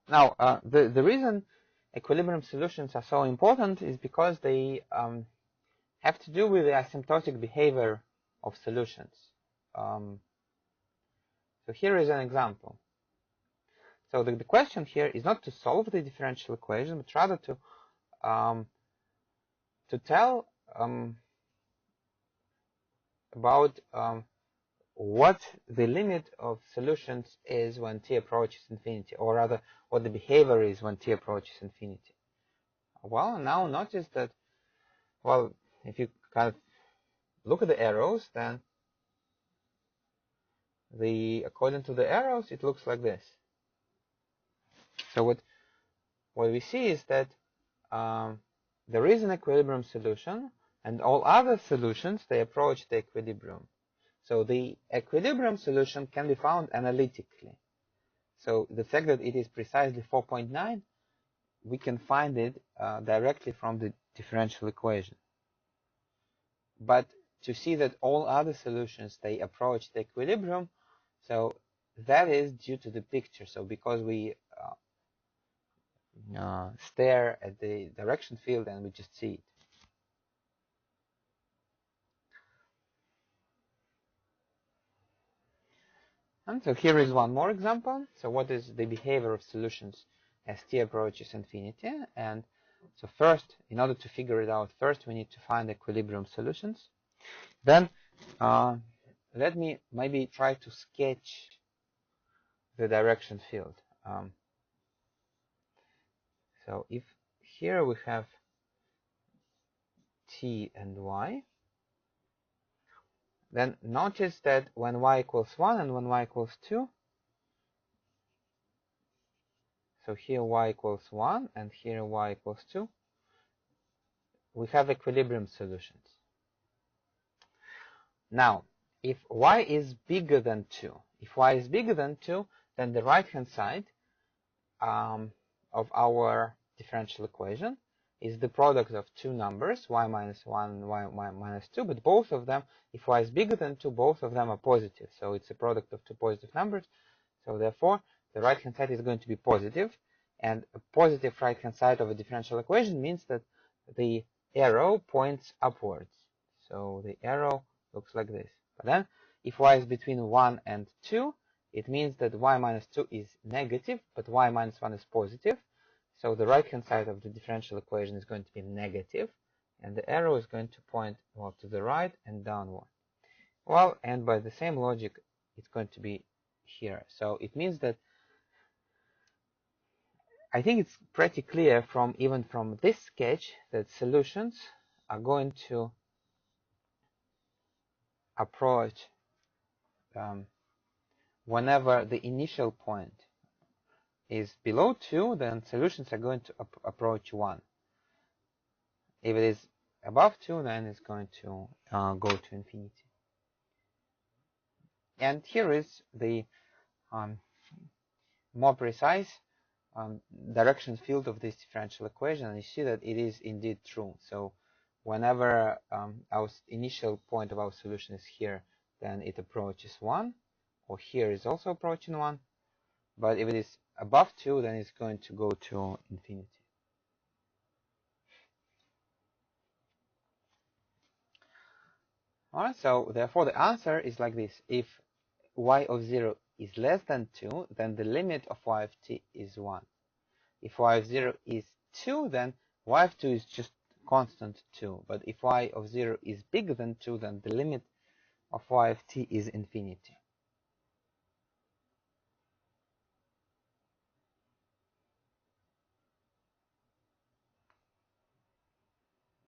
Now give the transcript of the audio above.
Now, the reason equilibrium solutions are so important is because they have to do with the asymptotic behavior of solutions. So here is an example. So the question here is not to solve the differential equation, but rather to tell about what the limit of solutions is when t approaches infinity, or rather what the behavior is when t approaches infinity. Well, now notice that, well, if you kind of look at the arrows, then according to the arrows, it looks like this. So what we see is that there is an equilibrium solution, and all other solutions, they approach the equilibrium. So the equilibrium solution can be found analytically. So the fact that it is precisely 4.9, we can find it directly from the differential equation. But to see that all other solutions, they approach the equilibrium, so that is due to the picture. So because we stare at the direction field and we just see it. And so here is one more example. So what is the behavior of solutions as t approaches infinity? And so first, in order to figure it out, first we need to find equilibrium solutions. Then let me maybe try to sketch the direction field. So if here we have t and y, then notice that when y equals 1 and when y equals 2, so here y equals 1 and here y equals 2, we have equilibrium solutions. Now, if y is bigger than 2, then the right-hand side of our differential equation is the product of two numbers, y minus 1 and y minus 2, but both of them, if y is bigger than 2, both of them are positive. So it's a product of two positive numbers. So therefore, the right-hand side is going to be positive, and a positive right-hand side of a differential equation means that the arrow points upwards. So the arrow looks like this. But then, if y is between 1 and 2, it means that y minus 2 is negative, but y minus 1 is positive. So the right-hand side of the differential equation is going to be negative, and the arrow is going to point, well, to the right and downward. Well, and by the same logic, it's going to be here. So it means that I think it's pretty clear from even from this sketch that solutions are going to approach whenever the initial point is below 2, then solutions are going to approach 1. If it is above 2, then it's going to go to infinity. And here is the more precise direction field of this differential equation, and you see that it is indeed true. So whenever our initial point of our solution is here, then it approaches 1, or here is also approaching 1. But if it is above 2, then it's going to go to infinity. Alright, so therefore the answer is like this. If y of 0 is less than 2, then the limit of y of t is 1. If y of 0 is 2, then y of 2 is just constant 2. But if y of 0 is bigger than 2, then the limit of y of t is infinity.